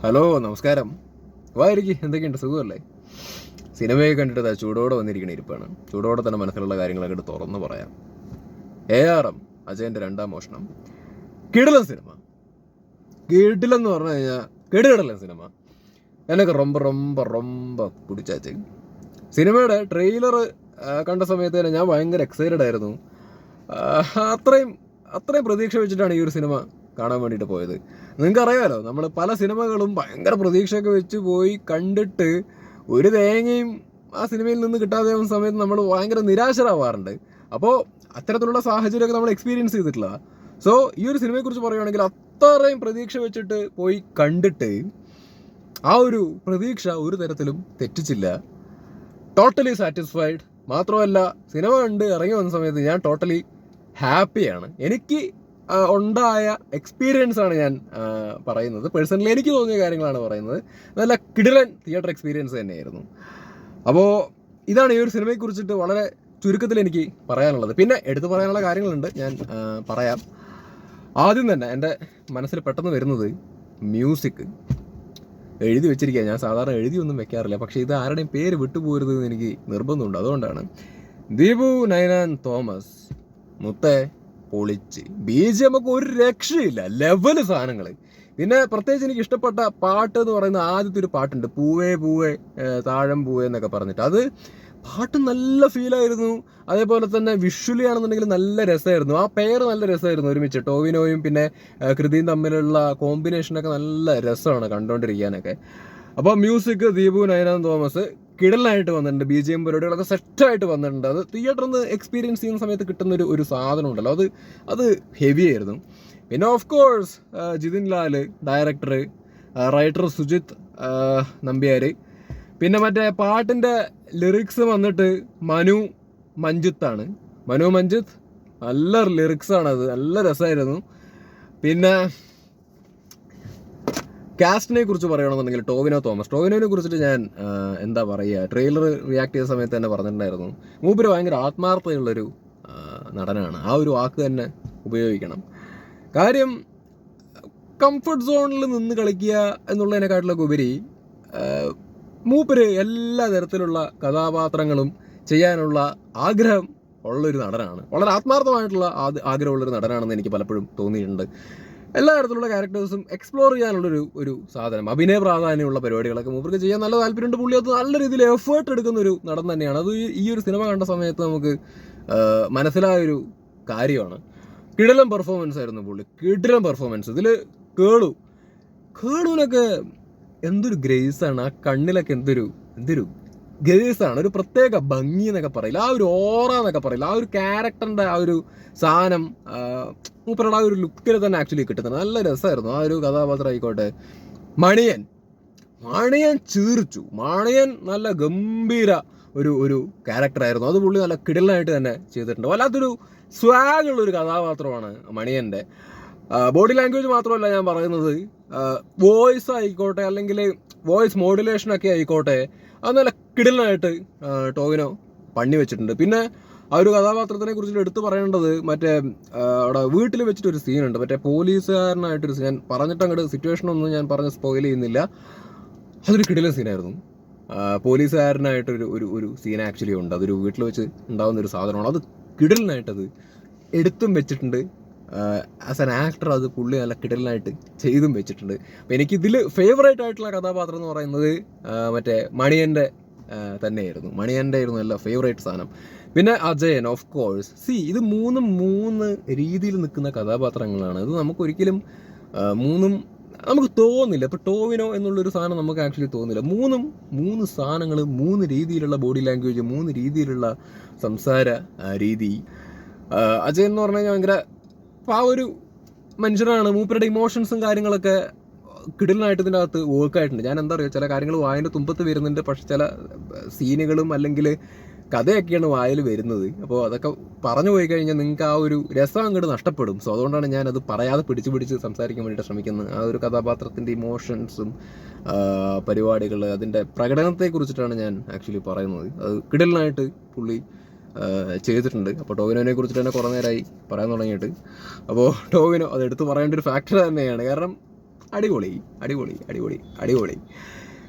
Hello, നമസ്കാരം. വായിരിക്കും, എന്തൊക്കെയുണ്ട്? സുഖമല്ലേ? സിനിമയെ കണ്ടിട്ട് ചൂടോടെ വന്നിരിക്കുന്ന ഇരിപ്പാണ്. ചൂടോടെ തന്നെ മനസ്സിലുള്ള കാര്യങ്ങളൊക്കെ തുറന്നു പറയാം. ARM അജയൻ്റെ രണ്ടാം മോഷണം. കിടിലൻ സിനിമ. കിടിലെന്ന് പറഞ്ഞു കഴിഞ്ഞാൽ കിടിലൻ സിനിമ. എന്നൊക്കെ ரொம்ப പിടിച്ചാച്ച്. സിനിമയുടെ ട്രെയിലർ കണ്ട സമയത്ത് തന്നെ ഞാൻ ഭയങ്കര എക്സൈറ്റഡ് ആയിരുന്നു. അത്രയും പ്രതീക്ഷ വെച്ചിട്ടാണ് ഈ ഒരു സിനിമ കാണാൻ വേണ്ടിയിട്ട് പോയത്. നിങ്ങൾക്കറിയാമല്ലോ, നമ്മൾ പല സിനിമകളും ഭയങ്കര പ്രതീക്ഷയൊക്കെ വെച്ച് പോയി കണ്ടിട്ട് ഒരു തേങ്ങയും ആ സിനിമയിൽ നിന്ന് കിട്ടാതെ സമയത്ത് നമ്മൾ ഭയങ്കര നിരാശരാവാറുണ്ട്. അപ്പോൾ അത്തരത്തിലുള്ള സാഹചര്യമൊക്കെ നമ്മൾ എക്സ്പീരിയൻസ് ചെയ്തിട്ടില്ല. സോ ഈ ഒരു സിനിമയെക്കുറിച്ച് പറയുകയാണെങ്കിൽ അത്രയും പ്രതീക്ഷ വെച്ചിട്ട് പോയി കണ്ടിട്ട് ആ ഒരു പ്രതീക്ഷ ഒരു തരത്തിലും തെറ്റിച്ചില്ല. Totally satisfied. മാത്രമല്ല, സിനിമ കണ്ട് ഇറങ്ങി വന്ന സമയത്ത് ഞാൻ ടോട്ടലി ഹാപ്പിയാണ്. എനിക്ക് ഉണ്ടായ എക്സ്പീരിയൻസ് ആണ് ഞാൻ പറയുന്നത്. പേഴ്സണലി എനിക്ക് തോന്നിയ കാര്യങ്ങളാണ് പറയുന്നത്. നല്ല കിടിലൻ തിയേറ്റർ എക്സ്പീരിയൻസ് തന്നെയായിരുന്നു. അപ്പോൾ ഇതാണ് ഈ ഒരു സിനിമയെക്കുറിച്ചിട്ട് വളരെ ചുരുക്കത്തിൽ എനിക്ക് പറയാനുള്ളത്. പിന്നെ എടുത്തു പറയാനുള്ള കാര്യങ്ങളുണ്ട്, ഞാൻ പറയാം. ആദ്യം തന്നെ എൻ്റെ മനസ്സിൽ പെട്ടെന്ന് വരുന്നത് മ്യൂസിക്. എഴുതി വെച്ചിരിക്കുക. ഞാൻ സാധാരണ എഴുതിയൊന്നും വെക്കാറില്ല, പക്ഷേ ഇത് ആരുടെയും പേര് വിട്ടുപോകരുതെന്ന് എനിക്ക് നിർബന്ധമുണ്ട്. അതുകൊണ്ടാണ് ദീപു നൈനാൻ തോമസ് മുത്തേ പൊളിച്ച്. BGM ഒക്കെ ഒരു രക്ഷയില്ല, ലെവല് സാധനങ്ങൾ. പിന്നെ പ്രത്യേകിച്ച് എനിക്ക് ഇഷ്ടപ്പെട്ട പാട്ട് എന്ന് പറയുന്ന ആദ്യത്തെ ഒരു പാട്ടുണ്ട്, പൂവേ പൂവേ താഴം പൂവേ എന്നൊക്കെ പറഞ്ഞിട്ട്. അത് പാട്ട് നല്ല ഫീലായിരുന്നു. അതേപോലെ തന്നെ വിഷ്വലി ആണെന്നുണ്ടെങ്കിൽ നല്ല രസമായിരുന്നു. ആ പെയർ നല്ല രസമായിരുന്നു ഒരുമിച്ച്. ടോവിനോയും പിന്നെ കൃതിയും തമ്മിലുള്ള കോമ്പിനേഷനൊക്കെ നല്ല രസമാണ് കണ്ടുകൊണ്ടിരിക്കാനൊക്കെ. അപ്പോൾ മ്യൂസിക് ദീപു നൈനാൻ തോമസ് കിടലായിട്ട് വന്നിട്ടുണ്ട്. BGM പരിപാടികളൊക്കെ സെറ്റായിട്ട് വന്നിട്ടുണ്ട്. അത് തിയേറ്ററിൽ നിന്ന് എക്സ്പീരിയൻസ് ചെയ്യുന്ന സമയത്ത് കിട്ടുന്ന ഒരു സാധനം ഉണ്ടല്ലോ, അത് ഹെവി ആയിരുന്നു. പിന്നെ of course Jithin Lal director, writer Sujith Nambiar. പിന്നെ മറ്റേ പാട്ടിൻ്റെ ലിറിക്സ് വന്നിട്ട് മനു മഞ്ജിത്താണ്. മനു മഞ്ജിത്ത് നല്ല ലിറിക്സാണത്, നല്ല രസമായിരുന്നു. പിന്നെ കാസ്റ്റിനെ കുറിച്ച് പറയുകയാണെന്നുണ്ടെങ്കിൽ ടോവിനോനെ കുറിച്ചിട്ട് ഞാൻ എന്താ പറയുക, ട്രെയിലർ റിയാക്ട് ചെയ്ത സമയത്ത് തന്നെ പറഞ്ഞിട്ടുണ്ടായിരുന്നു. മൂപ്പര് ഭയങ്കര ആത്മാർത്ഥതയുള്ളൊരു നടനാണ്. ആ ഒരു വാക്ക് തന്നെ ഉപയോഗിക്കണം. കാര്യം കംഫർട്ട് സോണിൽ നിന്ന് കളിക്കുക എന്നുള്ളതിനെക്കാട്ടിലൊക്കെ ഉപരി മൂപ്പര് എല്ലാ തരത്തിലുള്ള കഥാപാത്രങ്ങളും ചെയ്യാനുള്ള ആഗ്രഹം ഉള്ളൊരു നടനാണ്. വളരെ ആത്മാർത്ഥമായിട്ടുള്ള ആഗ്രഹമുള്ളൊരു നടനാണെന്ന് എനിക്ക് പലപ്പോഴും തോന്നിയിട്ടുണ്ട്. എല്ലാ തരത്തിലുള്ള ക്യാരക്ടേഴ്സും എക്സ്പ്ലോർ ചെയ്യാനുള്ളൊരു സാധനം, അഭിനയ പ്രാധാന്യമുള്ള പരിപാടികളൊക്കെ മൂപ്പർക്ക് ചെയ്യാൻ നല്ല താല്പര്യമുണ്ട്. പുള്ളി അത് നല്ല രീതിയിൽ എഫേർട്ട് എടുക്കുന്ന ഒരു നടൻ തന്നെയാണ്. അത് ഈ ഒരു സിനിമ കണ്ട സമയത്ത് നമുക്ക് മനസ്സിലായൊരു കാര്യമാണ്. കിടിലൻ പെർഫോമൻസ് ആയിരുന്നു പുള്ളി, കിടിലൻ പെർഫോമൻസ്. ഇതിൽ കേളുവിനൊക്കെ എന്തൊരു ഗ്രേസാണ്, ആ കണ്ണിലൊക്കെ എന്തൊരു ഗ്രേസാണ്, ഒരു പ്രത്യേക ഭംഗി എന്നൊക്കെ പറയില്ല, ആ ഒരു ഓറ എന്നൊക്കെ പറയില്ല, ആ ഒരു ക്യാരക്ടറിൻ്റെ ആ ഒരു സാധനം മൂപ്പരുടെ ആ ഒരു ലുക്കിൽ തന്നെ ആക്ച്വലി കിട്ടുന്നത്. നല്ല രസമായിരുന്നു ആ ഒരു കഥാപാത്രം. ആയിക്കോട്ടെ, മണിയൻ ചീർച്ചു. മണിയൻ നല്ല ഗംഭീര ഒരു ക്യാരക്ടറായിരുന്നു. അത് പുള്ളി നല്ല കിടിലനായിട്ട് തന്നെ ചെയ്തിട്ടുണ്ട്. വല്ലാത്തൊരു സ്വാഗുള്ളൊരു കഥാപാത്രമാണ് മണിയൻ്റെ. ബോഡി ലാംഗ്വേജ് മാത്രമല്ല ഞാൻ പറയുന്നത്, വോയിസ് ആയിക്കോട്ടെ, അല്ലെങ്കിൽ വോയിസ് മോഡുലേഷനൊക്കെ ആയിക്കോട്ടെ, അത് നല്ല കിടിലനായിട്ട് ടോവിനോ പണി വെച്ചിട്ടുണ്ട്. പിന്നെ ആ ഒരു കഥാപാത്രത്തിനെ കുറിച്ച് എടുത്തു പറയേണ്ടത്, മറ്റേ അവിടെ വീട്ടിൽ വെച്ചിട്ടൊരു സീനുണ്ട്, മറ്റേ പോലീസുകാരനായിട്ടൊരു സീൻ. ഞാൻ പറഞ്ഞിട്ട് അങ്ങോട്ട് സിറ്റുവേഷനൊന്നും ഞാൻ പറഞ്ഞ് സ്പോയിൽ ചെയ്യുന്നില്ല. അതൊരു കിടിലൻ സീനായിരുന്നു. പോലീസുകാരനായിട്ടൊരു സീൻ ആക്ച്വലി ഉണ്ട്. അതൊരു വീട്ടിൽ വെച്ച് ഉണ്ടാകുന്ന ഒരു സാധനമാണ്. അത് കിടിലനായിട്ടത് എടുത്തും വെച്ചിട്ടുണ്ട്. ആസ് ആൻ ആക്ടർ അത് പുള്ളി നല്ല കിടലിനായിട്ട് ചെയ്തും വെച്ചിട്ടുണ്ട്. അപ്പോൾ എനിക്കിതിൽ ഫേവറേറ്റ് ആയിട്ടുള്ള കഥാപാത്രം എന്ന് പറയുന്നത് മറ്റേ മണിയൻ്റെ തന്നെയായിരുന്നു. മണിയൻ്റെ ആയിരുന്നു നല്ല ഫേവറേറ്റ് സാധനം. പിന്നെ അജയൻ ഓഫ് കോഴ്സ്. ഇത് മൂന്ന് രീതിയിൽ നിൽക്കുന്ന കഥാപാത്രങ്ങളാണ്. ഇത് നമുക്കൊരിക്കലും നമുക്ക് തോന്നില്ല. ഇപ്പോൾ ടോവിനോ എന്നുള്ളൊരു സാധനം നമുക്ക് ആക്ച്വലി തോന്നില്ല. മൂന്ന് സാധനങ്ങൾ, 3 രീതിയിലുള്ള ബോഡി ലാംഗ്വേജ്, 3 രീതിയിലുള്ള സംസാര രീതി. അജയൻ എന്ന് പറഞ്ഞു കഴിഞ്ഞാൽ ഭയങ്കര ആ ഒരു മനുഷ്യനാണ്. മൂപ്പരുടെ ഇമോഷൻസും കാര്യങ്ങളൊക്കെ കിടിലനായിട്ട് ഇതിൻ്റെ അകത്ത് വർക്കായിട്ടുണ്ട്. ഞാൻ എന്താ പറയുക, ചില കാര്യങ്ങൾ വായൻ്റെ തുമ്പത്ത് വരുന്നുണ്ട്, പക്ഷെ ചില സീനുകളും അല്ലെങ്കിൽ കഥയൊക്കെയാണ് വായിൽ വരുന്നത്. അപ്പോൾ അതൊക്കെ പറഞ്ഞു പോയി കഴിഞ്ഞാൽ നിങ്ങൾക്ക് ആ ഒരു രസം അങ്ങോട്ട് നഷ്ടപ്പെടും. സോ അതുകൊണ്ടാണ് ഞാനത് പറയാതെ പിടിച്ച് സംസാരിക്കാൻ വേണ്ടിയിട്ട് ശ്രമിക്കുന്നത്. ആ ഒരു കഥാപാത്രത്തിൻ്റെ ഇമോഷൻസും പരിപാടികൾ, അതിൻ്റെ പ്രകടനത്തെക്കുറിച്ചിട്ടാണ് ഞാൻ ആക്ച്വലി പറയുന്നത്. അത് കിടിലനായിട്ട് പുള്ളി ചെയ്തിട്ടുണ്ട്. അപ്പോൾ ടോവിനോനെ കുറിച്ചിട്ട് തന്നെ കുറേ നേരമായി പറയാൻ തുടങ്ങിയിട്ട്. അപ്പോൾ ടോവിനോ അത് എടുത്ത് പറയേണ്ട ഒരു ഫാക്ടർ തന്നെയാണ്. കാരണം അടിപൊളി അടിപൊളി അടിപൊളി അടിപൊളി.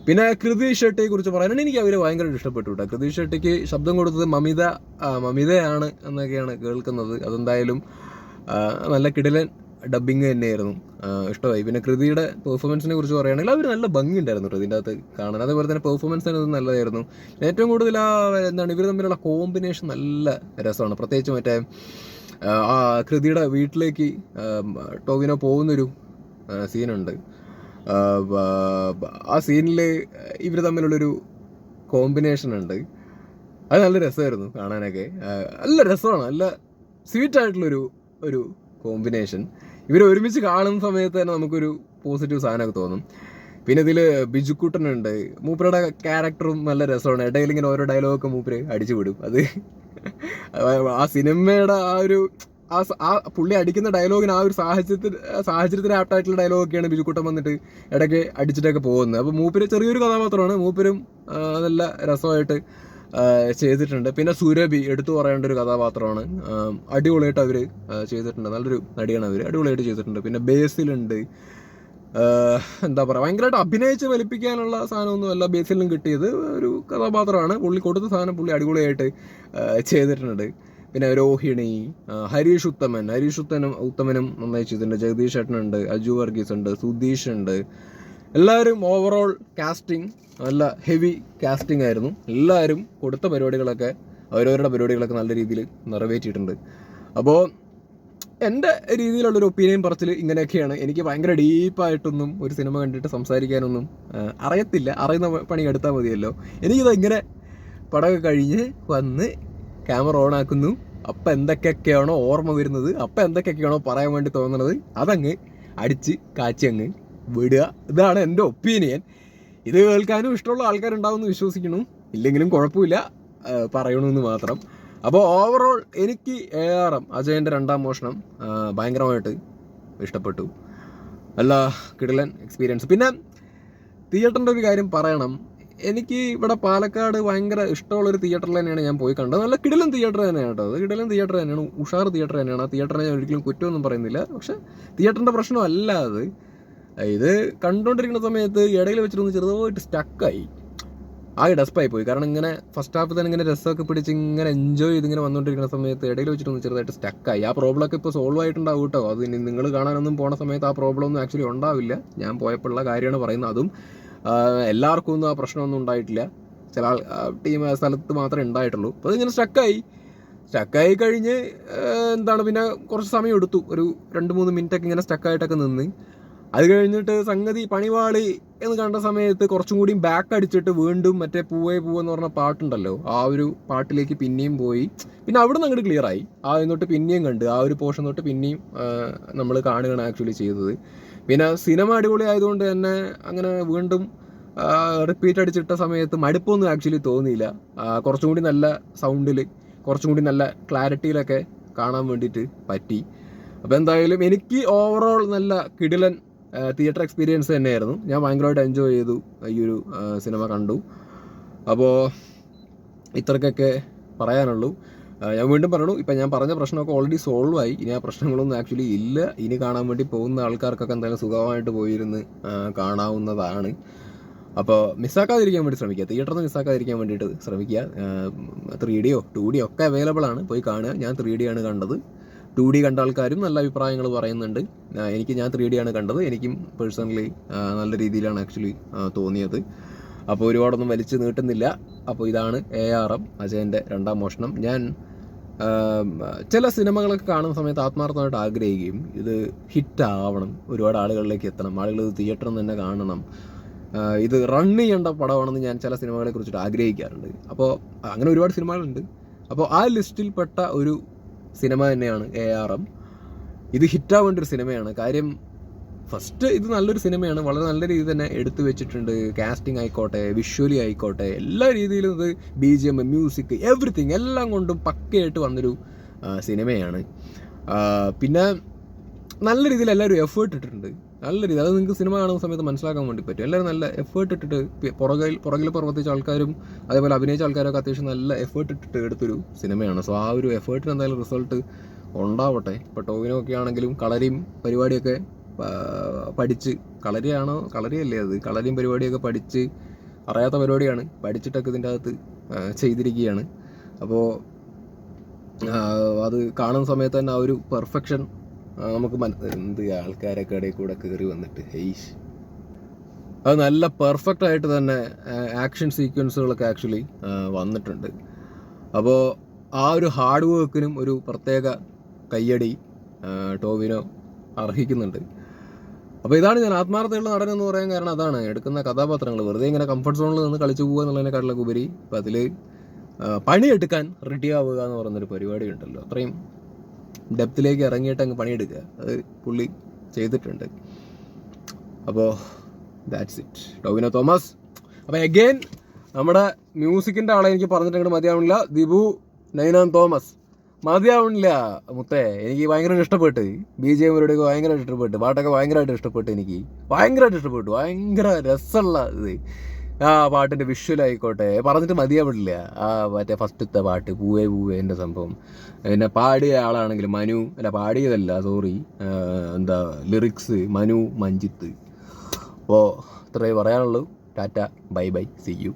പിന്നെ കൃതി ഷെട്ടിയെ കുറിച്ച് പറയാനാണ് എനിക്ക് അവർ ഭയങ്കരമായിട്ട് ഇഷ്ടപ്പെട്ടു കേട്ടോ. കൃതി ഷെട്ടിക്ക് ശബ്ദം കൊടുത്തത് മമിതയാണ് എന്നൊക്കെയാണ് കേൾക്കുന്നത്. അതെന്തായാലും നല്ല കിടിലൻ ഡബ്ബിങ് തന്നെയായിരുന്നു, ഇഷ്ടമായി. പിന്നെ കൃതിയുടെ പെർഫോമൻസിനെ കുറിച്ച് പറയുകയാണെങ്കിൽ അവർ നല്ല ഭംഗി ഉണ്ടായിരുന്നു കേട്ടോ ഇതിൻ്റെ അകത്ത് കാണാൻ. അതേപോലെ തന്നെ പെർഫോമൻസ് തന്നെ നല്ലതായിരുന്നു. ഏറ്റവും കൂടുതൽ ഇവർ തമ്മിലുള്ള കോമ്പിനേഷൻ നല്ല രസമാണ്. പ്രത്യേകിച്ച് മറ്റേ കൃതിയുടെ വീട്ടിലേക്ക് ടോവിനോ പോകുന്നൊരു സീനുണ്ട്. ആ സീനിൽ ഇവർ തമ്മിലുള്ളൊരു കോമ്പിനേഷൻ ഉണ്ട്. അത് നല്ല രസമായിരുന്നു കാണാനൊക്കെ. നല്ല രസമാണ്, നല്ല സ്വീറ്റായിട്ടുള്ളൊരു കോമ്പിനേഷൻ. ഇവർ ഒരുമിച്ച് കാണുന്ന സമയത്ത് തന്നെ നമുക്കൊരു പോസിറ്റീവ് സാധനമൊക്കെ തോന്നും. പിന്നെ ഇതിൽ ബിജുക്കുട്ടനുണ്ട്, മൂപ്പരുടെ ക്യാരക്ടറും നല്ല രസമാണ്. ഇടയിൽ ഇങ്ങനെ ഓരോ ഡയലോഗൊക്കെ മൂപ്പര് അടിച്ചു വിടും. അത് ആ സിനിമയുടെ ആ പുള്ളി അടിക്കുന്ന ഡയലോഗിന് ആ ഒരു സാഹചര്യത്തിന് ആപ്റ്റായിട്ടുള്ള ഡയലോഗൊക്കെയാണ് ബിജുക്കുട്ടൻ വന്നിട്ട് ഇടയ്ക്ക് അടിച്ചിട്ടൊക്കെ പോകുന്നത്. അപ്പോൾ മൂപ്പര് ചെറിയൊരു കഥാപാത്രമാണ്, മൂപ്പരും നല്ല രസമായിട്ട് ചെയ്തിട്ടുണ്ട്. പിന്നെ സുരഭി എടുത്തു പറയേണ്ട ഒരു കഥാപാത്രമാണ്, അടിപൊളിയായിട്ട് അവർ ചെയ്തിട്ടുണ്ട്. നല്ലൊരു നടിയാണ് അവർ, അടിപൊളിയായിട്ട് ചെയ്തിട്ടുണ്ട്. പിന്നെ ബേസിലുണ്ട്, എന്താ പറയുക, ഭയങ്കരമായിട്ട് അഭിനയിച്ച് വലിപ്പിക്കാനുള്ള സാധനമൊന്നും അല്ല ബേസിലും കിട്ടിയത്. ഒരു കഥാപാത്രമാണ്, പുള്ളി കൊടുത്ത സാധനം പുള്ളി അടിപൊളിയായിട്ട് ചെയ്തിട്ടുണ്ട്. പിന്നെ രോഹിണി, ഹരീഷ് ഉത്തമനും നന്നായി ചെയ്തിട്ടുണ്ട്. ജഗദീഷ് ചേട്ടനുണ്ട്, അജു വർഗീസ് ഉണ്ട്, സുധീഷ് ഉണ്ട്. എല്ലാവരും ഓവറോൾ കാസ്റ്റിംഗ് നല്ല ഹെവി കാസ്റ്റിംഗ് ആയിരുന്നു. എല്ലാവരും കൊടുത്ത പരിപാടികളൊക്കെ അവരവരുടെ പരിപാടികളൊക്കെ നല്ല രീതിയിൽ നിറവേറ്റിയിട്ടുണ്ട്. അപ്പോൾ എൻ്റെ രീതിയിലുള്ളൊരു ഒപ്പീനിയൻ പറച്ചിൽ ഇങ്ങനെയൊക്കെയാണ്. എനിക്ക് ഭയങ്കര ഡീപ്പായിട്ടൊന്നും ഒരു സിനിമ കണ്ടിട്ട് സംസാരിക്കാനൊന്നും അറിയത്തില്ല. അറിയുന്ന പണി എടുത്താൽ മതിയല്ലോ. എനിക്കിത് ഇങ്ങനെ പടമൊക്കെ കഴിഞ്ഞ് വന്ന് ക്യാമറ ഓൺ ആക്കുന്നു, അപ്പം എന്തൊക്കെയൊക്കെയാണോ ഓർമ്മ വരുന്നത്, അപ്പം എന്തൊക്കെയൊക്കെയാണോ പറയാൻ വേണ്ടി തോന്നുന്നത്, അതങ്ങ് അടിച്ച് കാച്ചി അങ്ങ് വിടുക. ഇതാണ് എൻ്റെ ഒപ്പീനിയൻ. ഇത് കേൾക്കാനും ഇഷ്ടമുള്ള ആൾക്കാരുണ്ടാവുമെന്ന് വിശ്വസിക്കുന്നു. ഇല്ലെങ്കിലും കുഴപ്പമില്ല, പറയണമെന്ന് മാത്രം. അപ്പോൾ ഓവറോൾ എനിക്ക് ARM അജയൻ്റെ രണ്ടാം മോഷണം ഭയങ്കരമായിട്ട് ഇഷ്ടപ്പെട്ടു. നല്ല കിടിലൻ എക്സ്പീരിയൻസ്. പിന്നെ തിയേറ്ററിൻ്റെ ഒരു കാര്യം പറയണം. എനിക്ക് ഇവിടെ പാലക്കാട് ഭയങ്കര ഇഷ്ടമുള്ളൊരു തിയേറ്ററിൽ തന്നെയാണ് ഞാൻ പോയി കണ്ടത്. നല്ല കിടിലൻ തിയേറ്റർ തന്നെയാണ് കേട്ടോ. അത് കിടിലൻ തിയേറ്റർ തന്നെയാണ്, ഉഷാർ തിയേറ്റർ തന്നെയാണ്. ആ തിയേറ്ററിനെ ഞാൻ ഒരിക്കലും കുറ്റമൊന്നും പറയുന്നില്ല. പക്ഷേ തിയേറ്ററിൻ്റെ പ്രശ്നമല്ല അത്. ഇത് കണ്ടുകൊണ്ടിരിക്കുന്ന സമയത്ത് ഇടയിൽ വെച്ചിട്ടൊന്ന് ചെറുതായിട്ട് സ്റ്റക്കായി, ആകെ ഡെസ്പായി പോയി. കാരണം ഇങ്ങനെ ഫസ്റ്റ് ഹാഫ് തന്നെ ഇങ്ങനെ രസമൊക്കെ പിടിച്ച് ഇങ്ങനെ എൻജോയ് ചെയ്ത് ഇങ്ങനെ വന്നുകൊണ്ടിരിക്കുന്ന സമയത്ത് ഇടയിൽ വെച്ചിട്ടൊന്ന് ചെറുതായിട്ട് സ്റ്റക്കായി. ആ പ്രോബ്ലമൊക്കെ ഇപ്പോൾ സോൾവ് ആയിട്ടുണ്ടാവും കേട്ടോ. അത് ഇനി നിങ്ങൾ കാണാനൊന്നും പോണ സമയത്ത് ആ പ്രോബ്ലം ഒന്നും ആക്ച്വലി ഉണ്ടാവില്ല. ഞാൻ പോയപ്പോഴുള്ള കാര്യമാണ് പറയുന്നത്. അതും എല്ലാവർക്കും ഒന്നും ആ പ്രശ്നമൊന്നും ഉണ്ടായിട്ടില്ല. ചില സ്ഥലത്ത് മാത്രമേ ഉണ്ടായിട്ടുള്ളൂ. അപ്പോൾ അതിങ്ങനെ സ്റ്റക്കായി കഴിഞ്ഞ് പിന്നെ കുറച്ച് സമയം എടുത്തു, ഒരു 2-3 മിനിറ്റൊക്കെ ഇങ്ങനെ സ്റ്റക്കായിട്ടൊക്കെ നിന്ന്. അത് കഴിഞ്ഞിട്ട് സംഗതി പണിവാളി എന്ന് കണ്ട സമയത്ത് കുറച്ചും കൂടി ബാക്ക് അടിച്ചിട്ട് വീണ്ടും മറ്റേ പൂവെന്ന് പറഞ്ഞ പാട്ടുണ്ടല്ലോ, ആ ഒരു പാട്ടിലേക്ക് പിന്നെയും പോയി. പിന്നെ അവിടെ നിന്ന് അങ്ങോട്ട് ക്ലിയറായി. എന്നിട്ട് പിന്നെയും കണ്ട് ആ ഒരു പോർഷൻ തൊട്ട് പിന്നെയും നമ്മൾ കാണുകയാണ് ആക്ച്വലി ചെയ്തത്. പിന്നെ സിനിമ അടിപൊളി ആയതുകൊണ്ട് തന്നെ അങ്ങനെ വീണ്ടും റിപ്പീറ്റ് അടിച്ചിട്ട സമയത്ത് മടുപ്പൊന്നും ആക്ച്വലി തോന്നിയില്ല. കുറച്ചും കൂടി നല്ല സൗണ്ടിൽ, കുറച്ചും കൂടി നല്ല ക്ലാരിറ്റിയിലൊക്കെ കാണാൻ വേണ്ടിയിട്ട് പറ്റി. അപ്പോൾ എന്തായാലും എനിക്ക് ഓവറോൾ നല്ല കിടിലൻ തിയേറ്റർ എക്സ്പീരിയൻസ് തന്നെയായിരുന്നു. ഞാൻ ഭയങ്കരമായിട്ട് എൻജോയ് ചെയ്തു, ഈ ഒരു സിനിമ കണ്ടു. അപ്പോൾ ഇത്രക്കൊക്കെ പറയാനുള്ളൂ. ഞാൻ വീണ്ടും പറയണു, ഇപ്പം ഞാൻ പറഞ്ഞ പ്രശ്നമൊക്കെ ഓൾറെഡി സോൾവ് ആയി. ഇനി ആ പ്രശ്നങ്ങളൊന്നും ആക്ച്വലി ഇല്ല. ഇനി കാണാൻ വേണ്ടി പോകുന്ന ആൾക്കാർക്കൊക്കെ എന്തായാലും സുഖമായിട്ട് പോയിരുന്ന് കാണാവുന്നതാണ്. അപ്പോൾ മിസ്സാക്കാതിരിക്കാൻ വേണ്ടി ശ്രമിക്കുക, തിയേറ്ററിൽ നിന്ന് മിസ്സാക്കാതിരിക്കാൻ വേണ്ടിയിട്ട് ശ്രമിക്കുക. 3Dയോ 2Dയോ ഒക്കെ അവൈലബിൾ ആണ്, പോയി കാണുക. ഞാൻ 3D ആണ് കണ്ടത്. 2D കണ്ട ആൾക്കാരും നല്ല അഭിപ്രായങ്ങൾ പറയുന്നുണ്ട്. ഞാൻ 3D ആണ് കണ്ടത്. എനിക്കും പേഴ്സണലി നല്ല രീതിയിലാണ് ആക്ച്വലി തോന്നിയത്. അപ്പോൾ ഒരുപാടൊന്നും വലിച്ചു നീട്ടുന്നില്ല. അപ്പോൾ ഇതാണ് ARM അജയൻ്റെ രണ്ടാം മോഷണം. ഞാൻ ചില സിനിമകളൊക്കെ കാണുന്ന സമയത്ത് ആത്മാർത്ഥമായിട്ട് ആഗ്രഹിക്കുകയും ഇത് ഹിറ്റാവണം, ഒരുപാട് ആളുകളിലേക്ക് എത്തണം, ആളുകൾ ഇത് തിയേറ്ററിൽ നിന്ന് തന്നെ കാണണം, ഇത് റൺ ചെയ്യേണ്ട പടമാണെന്ന് ഞാൻ ചില സിനിമകളെ കുറിച്ചിട്ട് ആഗ്രഹിക്കാറുണ്ട്. അപ്പോൾ അങ്ങനെ ഒരുപാട് സിനിമകളുണ്ട്. അപ്പോൾ ആ ലിസ്റ്റിൽപ്പെട്ട ഒരു സിനിമ തന്നെയാണ് ARM. ഇത് ഹിറ്റാവേണ്ട ഒരു സിനിമയാണ്. കാര്യം ഫസ്റ്റ് ഇത് നല്ലൊരു സിനിമയാണ്, വളരെ നല്ല രീതിയിൽ തന്നെ എടുത്തു വെച്ചിട്ടുണ്ട്. കാസ്റ്റിംഗ് ആയിക്കോട്ടെ, വിഷ്വലി ആയിക്കോട്ടെ, എല്ലാ രീതിയിലും ഇത് BGM, മ്യൂസിക്, എവറിത്തിങ് എല്ലാം കൊണ്ടും പക്കയായിട്ട് വന്നൊരു സിനിമയാണ്. പിന്നെ നല്ല രീതിയിൽ എല്ലാവരും എഫേർട്ട് ഇട്ടിട്ടുണ്ട്, നല്ല രീതി. അത് നിങ്ങൾക്ക് സിനിമ കാണുന്ന സമയത്ത് മനസ്സിലാക്കാൻ വേണ്ടി പറ്റും. എല്ലാവരും നല്ല എഫേർട്ട് ഇട്ടിട്ട് പുറകിൽ പ്രവർത്തിച്ച ആൾക്കാരും അതേപോലെ അഭിനയിച്ച ആൾക്കാരൊക്കെ അത്യാവശ്യം നല്ല എഫേർട്ട് ഇട്ടിട്ട് എടുത്തൊരു സിനിമയാണ്. സോ ആ ഒരു എഫേർട്ടിന് എന്തായാലും റിസൾട്ട് ഉണ്ടാവട്ടെ. ഇപ്പോൾ ടോവിനോ ഒക്കെ ആണെങ്കിലും കളരിയും പരിപാടിയൊക്കെ പഠിച്ച് കളരിയല്ലേ അത്, കളരിയും പരിപാടിയൊക്കെ പഠിച്ച്, അറിയാത്ത പരിപാടിയാണ്, പഠിച്ചിട്ടൊക്കെ ഇതിൻ്റെ അകത്ത് ചെയ്തിരിക്കുകയാണ്. അപ്പോൾ അത് കാണുന്ന സമയത്ത് തന്നെ ആ ഒരു പെർഫെക്ഷൻ നമുക്ക് എന്ത് ആൾക്കാരൊക്കെ ഇടയിൽ കൂടെ കയറി വന്നിട്ട് അത് നല്ല പെർഫെക്റ്റ് ആയിട്ട് തന്നെ ആക്ഷൻ സീക്വൻസുകളൊക്കെ ആക്ച്വലി വന്നിട്ടുണ്ട്. അപ്പോൾ ആ ഒരു ഹാർഡ് വർക്കിനും ഒരു പ്രത്യേക കയ്യടി ടോവിനോ അർഹിക്കുന്നുണ്ട്. അപ്പോൾ ഇതാണ് ഞാൻ ആത്മാർത്ഥതയുള്ള നടൻ എന്ന് പറയാൻ കാരണം അതാണ്. എടുക്കുന്ന കഥാപാത്രങ്ങൾ വെറുതെ ഇങ്ങനെ കംഫർട്ട് സോണിൽ നിന്ന് കളിച്ചു പോകുക എന്നുള്ളതിനെക്കാട്ടിലൊക്കെ ഉപരി ഇപ്പം അതിൽ പണിയെടുക്കാൻ റെഡിയാവുക എന്ന് പറയുന്നൊരു പരിപാടി ഉണ്ടല്ലോ, അത്രയും ഡെപ്തിലേക്ക് ഇറങ്ങിയിട്ട് അങ്ങ് പണിയെടുക്കുക, അത് പുള്ളി ചെയ്തിട്ടുണ്ട്. അപ്പോൾ ദാറ്റ്സ് ഇറ്റ്, ടോവിനോ തോമസ്. അപ്പോൾ എഗെയിൻ നമ്മുടെ മ്യൂസിക്കിൻ്റെ ആളെ എനിക്ക് പറഞ്ഞിട്ട് മതിയാവണില്ല, ദിബു നൈനാൻ തോമസ്. മതിയാവണില്ല മുത്തേ, എനിക്ക് ഭയങ്കരമായിട്ട് ഇഷ്ടപ്പെട്ട്, BGM പരിപാടിയൊക്കെ ഭയങ്കരമായിട്ട് ഇഷ്ടപ്പെട്ട്, പാട്ടൊക്കെ ഭയങ്കരമായിട്ട് ഇഷ്ടപ്പെട്ട്, എനിക്ക് ഭയങ്കരമായിട്ട് ഇഷ്ടപ്പെട്ടു. ഭയങ്കര രസമുള്ള ഇത്, ആ പാട്ടിൻ്റെ വിഷ്വലായിക്കോട്ടെ, പറഞ്ഞിട്ട് മതിയാവില്ല. ആ മറ്റേ ഫസ്റ്റത്തെ പാട്ട് പൂവേ പൂവേ എൻ്റെ സംഭവം, പിന്നെ പാടിയ ആളാണെങ്കിൽ പാടിയതല്ല സോറി, ലിറിക്സ് മനു മഞ്ജിത്ത്. അപ്പോൾ ഇത്രയേ പറയാനുള്ളൂ. Tata, bye bye, see U.